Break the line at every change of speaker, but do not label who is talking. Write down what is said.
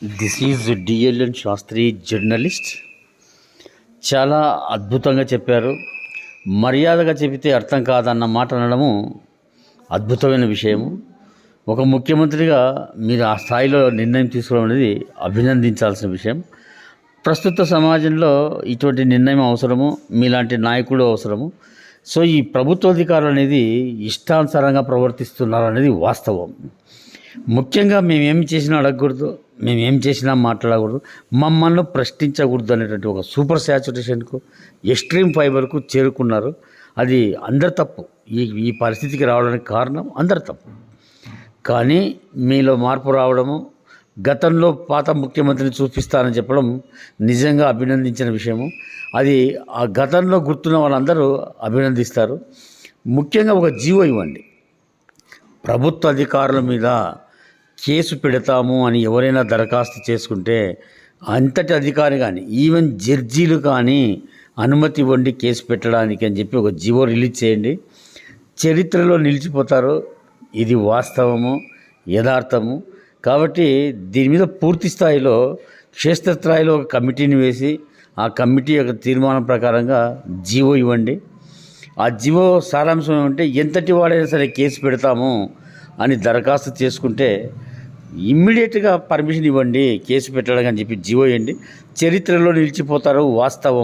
This is DLN Sastri journalist. చాలా అద్భుతంగా చెప్పారు. మర్యాదగా చెబితే అర్థం కాదన్న మాట అనడము అద్భుతమైన విషయము. ఒక ముఖ్యమంత్రిగా మీరు ఆ స్థాయిలో నిర్ణయం తీసుకోవడం అనేది అభినందించాల్సిన విషయం. ప్రస్తుత సమాజంలో ఇటువంటి నిర్ణయం అవసరము, మీలాంటి నాయకుడు అవసరము. సో ఈ ప్రభుత్వాధికారులు అనేది ఇష్టానుసారంగా ప్రవర్తిస్తున్నారు అనేది వాస్తవం. ముఖ్యంగా మేమేం చేసినా అడగకూడదు, మేమేం చేసినా మాట్లాడకూడదు, మమ్మల్ని ప్రశ్నించకూడదు అనేటువంటి ఒక సూపర్ శాచురేషన్కు, ఎక్స్ట్రీమ్ ఫైబర్కు చేరుకున్నారు. అది అందరి తప్పు. ఈ పరిస్థితికి రావడానికి కారణం అందరి తప్పు. కానీ మీలో మార్పు రావడము, గతంలో పాత ముఖ్యమంత్రిని చూపిస్తానని చెప్పడం నిజంగా అభినందించిన విషయము. అది ఆ గతంలో గుర్తున్న వాళ్ళందరూ అభినందిస్తారు. ముఖ్యంగా ఒక జీవో ఇవ్వండి. ప్రభుత్వ అధికారుల మీద కేసు పెడతాము అని ఎవరైనా దరఖాస్తు చేసుకుంటే అంతటి అధికారి కానీ, ఈవెన్ జడ్జీలు కానీ అనుమతి ఇవ్వండి కేసు పెట్టడానికి అని చెప్పి ఒక జీవో రిలీజ్ చేయండి. చరిత్రలో నిలిచిపోతారు. ఇది వాస్తవము, యథార్థము. కాబట్టి దీని మీద పూర్తి స్థాయిలో క్షేత్రస్థాయిలో ఒక కమిటీని వేసి ఆ కమిటీ యొక్క తీర్మానం ప్రకారంగా జీవో ఇవ్వండి. ఆ జీవో సారాంశం ఏమంటే, ఎంతటి వాడైనా సరే కేసు పెడతాము అని దరఖాస్తు చేసుకుంటే ఇమ్మీడియట్గా పర్మిషన్ ఇవ్వండి కేసు పెట్టడానికి అని చెప్పి జీవో ఇవ్వండి. చరిత్రలో నిలిచిపోతారు, వాస్తవం.